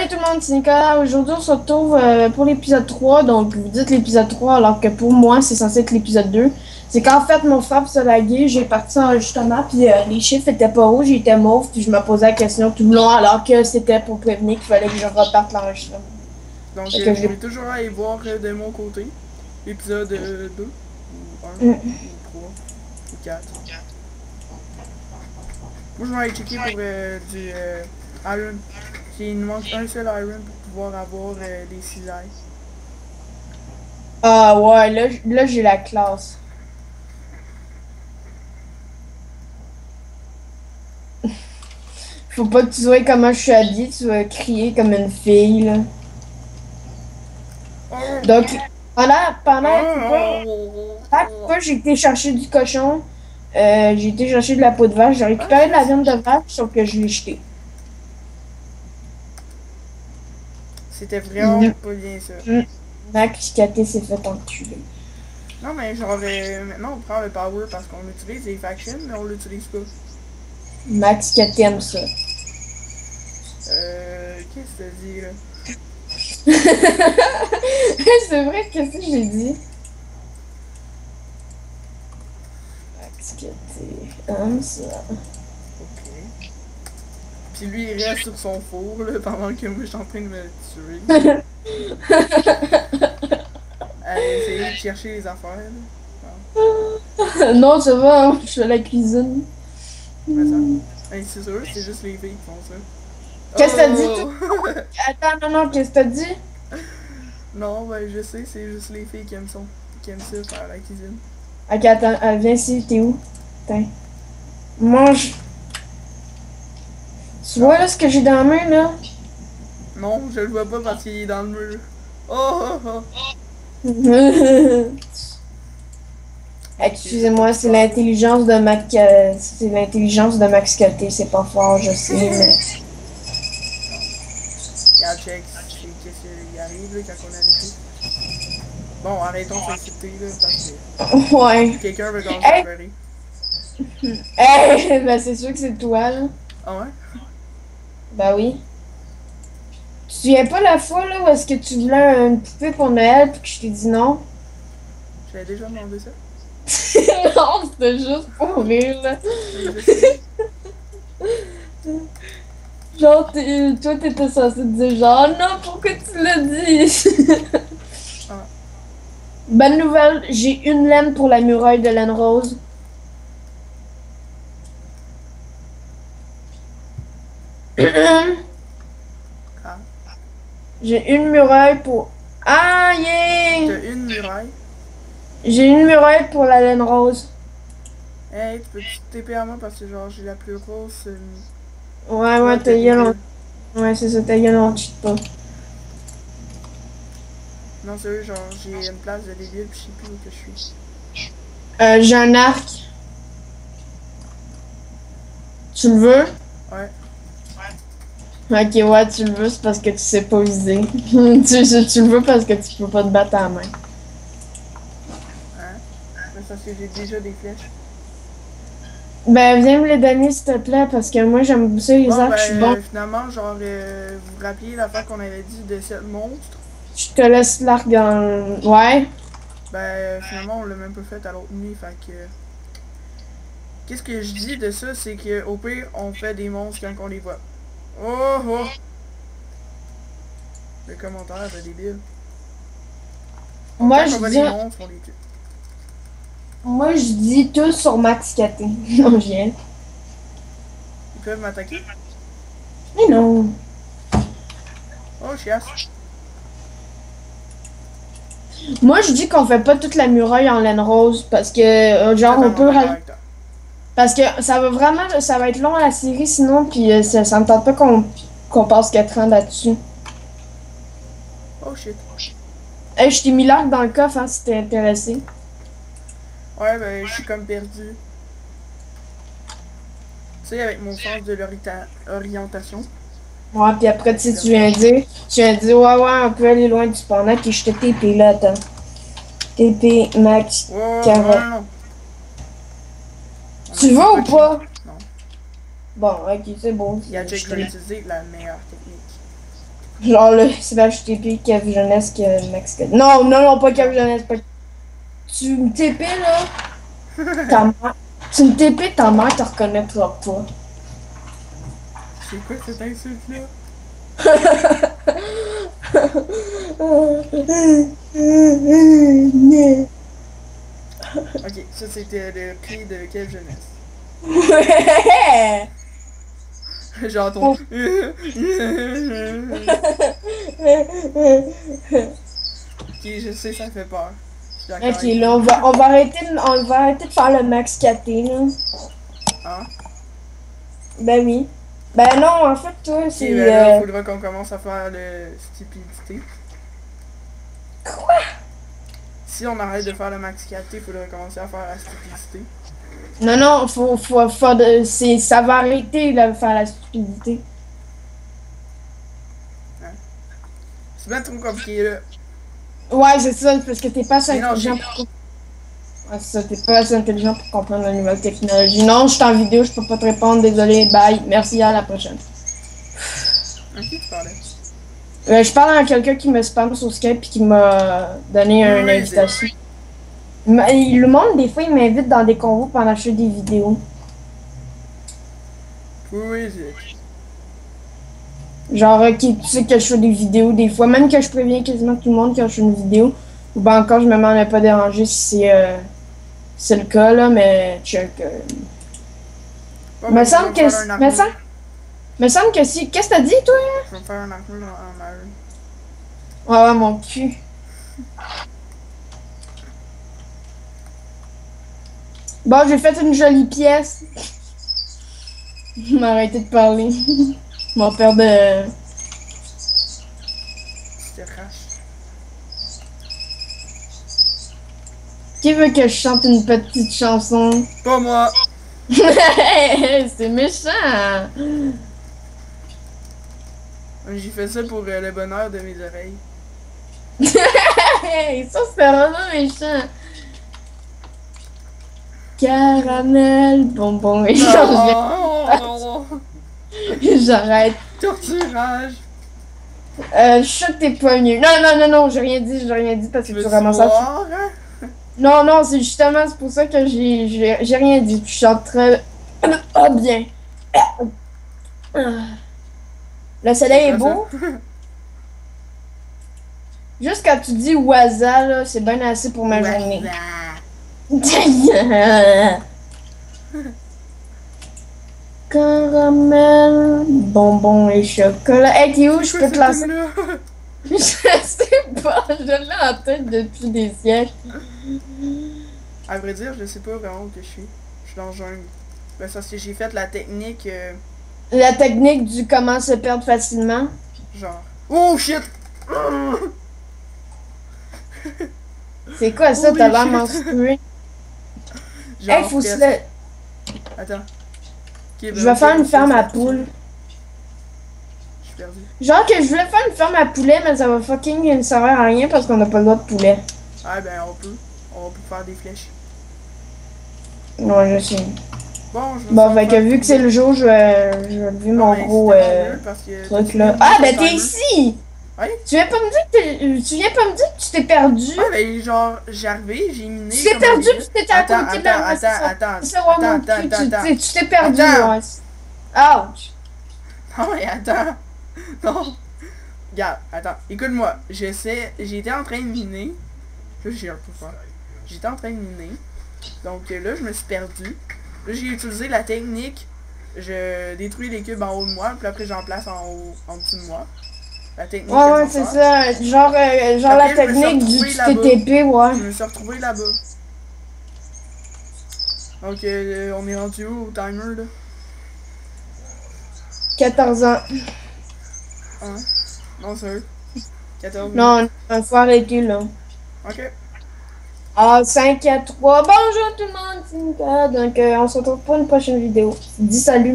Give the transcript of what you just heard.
Tout le monde, c'est Nicolas. Aujourd'hui, on se retrouve pour l'épisode 3. Donc, vous dites l'épisode 3, alors que pour moi, c'est censé être l'épisode 2. C'est qu'en fait, mon frère s'est lagué, j'ai parti en enregistrement, puis les chiffres étaient pas rouges, ils étaient mauves, puis je me posais la question tout le long, alors que c'était pour prévenir qu'il fallait que je reparte l'enregistrement. Donc, Fait que vous pouvez toujours aller voir de mon côté l'épisode 2, ou 1, Mm. ou 3, ou 4. Moi, je vais aller checker pour du iron. Il nous manque un seul iron pour pouvoir avoir des cisailles. Ah ouais, là j'ai la classe. Faut pas que tu vois comment je suis habillée, tu vas crier comme une fille, là. Oh! Donc, pendant un Oh! coup, j'ai été chercher du cochon. J'ai été chercher de la peau de vache. J'ai Ah, récupéré de la yes! viande de vache, sauf que je l'ai jeté. C'était vraiment Mm. pas bien ça. Mm. Max Katé s'est fait enculer. Non, mais genre, maintenant on prend le power parce qu'on utilise les factions, mais on l'utilise pas. Max Katé aime ça. Qu'est-ce que t'as dit là? C'est vrai, qu'est-ce que j'ai dit? Max Katé aime ça. Ok. Puis lui, il reste sur son four là, pendant que moi je suis en train de me tuer. Allez, essayer de chercher les affaires là. Non, ça va, hein, je fais la cuisine. Mais ça. Hey, c'est sûr, c'est juste les filles qui font ça. Qu'est-ce que t'as dit? Oh! Attends, non, qu'est-ce que t'as dit? Non, ben je sais, c'est juste les filles qui aiment ça faire la cuisine. Ok, attends, viens ici, t'es où? Attends. Mange. Tu vois là ce que j'ai dans la main là? Non, je le vois pas parce qu'il est dans le mur. Oh! Oh, oh. Excusez-moi, c'est l'intelligence de Max Katé, c'est pas fort, je sais, mais... Regarde, check, qu'est-ce qu'il arrive là, quand on arrive. Bon, arrêtons de s'insulter là parce que Ouais. quelqu'un veut commencer à Hey! pleurer. Hey! Ben c'est sûr que c'est toi, là. Ah ouais? Ben oui. Tu te souviens pas la fois, là, où est-ce que tu voulais une poupée pour Noël, puis que je t'ai dit non? J'avais déjà demandé ça. Non, c'était juste pour rire, là. Mais je sais. Genre, toi, t'étais censé te dire genre, non, pourquoi tu l'as dit? Ah. Bonne nouvelle, j'ai une laine pour la muraille de laine rose. Ah. J'ai une muraille pour... Ah, yeah! T'as une muraille. J'ai une muraille pour la laine rose. Hey, tu peux-tu TP à moi parce que genre j'ai la plus grosse. Ouais, Toi, ouais, t'as ta des gueule, bulles. ouais, c'est ça, ta gueule, on cheat pas. Non, sérieux, genre j'ai une place de débile pis je sais plus où que je suis. J'ai un arc. Tu le veux? Ouais. Ok, ouais, tu le veux, c'est parce que tu sais pas viser. Tu le veux parce que tu peux pas te battre à la main. Hein? Mais c'est parce que j'ai déjà des flèches. Ben, viens me les donner, s'il te plaît, parce que moi, j'aime ça, les Bon, arcs, je suis bon. finalement, genre, vous vous rappeliez la fois qu'on avait dit de 7 monstres? Je te laisse l'arc dans... Ouais. Ben, finalement, on l'a même pas fait à l'autre nuit, fait que... Qu'est-ce que je dis de ça, c'est que au pire, on fait des monstres quand on les voit. Oh oh! Le commentaire de débile. Moi, Quand je on voit dis... des monstres, on les tue. Moi, je dis tout sur Max KT. Non, je viens. Ils peuvent m'attaquer? Mais non. Oh, chiasse. Moi, je dis qu'on fait pas toute la muraille en laine rose, parce que, genre, on peut... Totalement d'accord avec toi. Parce que ça va être long à la série sinon, puis ça me tente pas qu'on passe 4 ans là-dessus. Oh shit. Hey, je t'ai mis l'arc dans le coffre, hein, si t'es intéressé. Ouais, ben, je suis comme perdu. Tu sais, avec mon sens de l'orientation. Ouais, puis après, tu sais, tu viens dire, ouais, ouais, on peut aller loin du pendant, puis je te TP là, attends. TP Max Oh, non, Carotte. non, non. Tu vas ou pas? Non. Bon, ok, c'est bon. Il a Je déjà te- utilisé la meilleure technique. Genre le slash TP Kev Jeunesse que Max. Non, non, non, pas Kev Jeunesse. Pas... Tu me TP là. Ta mère. Tu me TP, ta mère te reconnaîtra pas. C'est quoi cette insulte-là? Ok, ça c'était le cri de quelle jeunesse? Ouais. Genre ton... Ok, je sais, ça fait peur. Ok, là, on va arrêter de faire le max KT, là. Hein? Ben oui. Ben non, en fait, toi, Ok, c'est... ben là, il faudra qu'on commence à faire le stupidité. Quoi? Si on arrête de faire le max KT, il faudra commencer à faire la stupidité. Non, non, faut faire de... Ça va arrêter, là, de faire la stupidité. Hein? C'est bien trop compliqué, là. Ouais, c'est ça, parce que t'es pas assez Mais non, intelligent pour... Ouais, c'est ça, t'es pas assez intelligent pour comprendre la nouvelle technologie. Non, je suis en vidéo, je peux pas te répondre, désolé, bye, merci, à la prochaine. À qui tu parlais? Je parle à quelqu'un qui me spam sur Skype et qui m'a donné une invitation. Le monde, des fois, il m'invite dans des convos pendant que je fais des vidéos. Oui, Genre, tu sais que je fais des vidéos des fois, même que je préviens quasiment tout le monde quand je fais une vidéo. Ou ben encore, je me demande à pas déranger si c'est le cas, là, mais check. Me semble que... Me semble que si... Qu'est-ce que t'as dit, toi? Je vais me faire un armure en iron. Ouais, ouais, mon cul. Bon, j'ai fait une jolie pièce. Je vais arrêter de parler. Mon père de... C'était crash. Qui veut que je chante une petite chanson? Pas moi! C'est méchant! J'ai fait ça pour le bonheur de mes oreilles. Ça, c'est vraiment méchant! Caramel, bonbon et j'arrête. Torturage! Chute tes poignets. Non, non, non, non, j'ai rien dit parce que tu ramasses ça. Non, non, c'est justement c'est pour ça que j'ai rien dit. Tu chantes très bien. Le soleil est beau. Juste quand tu dis waza, là, c'est bien assez pour ma journée. Caramel, bonbons et chocolat. Hey, t'es où? Je peux te lancer? Je sais pas, je l'ai en tête depuis des siècles. À vrai dire, je sais pas vraiment où que je suis. Je suis dans le jungle. Ben, ça, c'est j'ai fait la technique... La technique du comment se perdre facilement. Genre... Oh shit! C'est quoi ça? T'as l'air menstrué. Hey, faut se le... Attends. Okay, je vais faire une ferme à poules. Je suis perdu. Genre que je voulais faire une ferme à poulet, mais ça va fucking ne servir à rien parce qu'on n'a pas le droit de poulet. Ah ben on peut. On peut faire des flèches. Ouais, je sais. Bon, fait que vu que c'est le jour, je vais lever mon gros truc là. Ah ben t'es ici! Oui? Tu viens pas me dire que tu t'es perdu? Ah ben genre, j'ai arrivé, j'ai miné. Tu t'es perdu puis t'étais à côté de la... Attends. Tu t'es perdu, ouais. Ouch! Non mais attends. Non. Regarde, attends. Écoute-moi. J'étais en train de miner. Là, j'ai un peu peur. J'étais en train de miner. Donc là, je me suis perdu. Là, j'ai utilisé la technique. Je détruis les cubes en haut de moi. Puis après, j'en place en dessous de moi. La technique. Ouais, c'est ça. Genre la technique du TTP, ouais. Je me suis retrouvé là-bas. Donc, on est rendu où au timer, là? 14 ans. Hein? Non, sérieux? 14 non, faut arrêter, là. Ok. Ah, 5 à 3. Bonjour tout le monde, c'est Nika. Donc, on se retrouve pour une prochaine vidéo. Dis salut,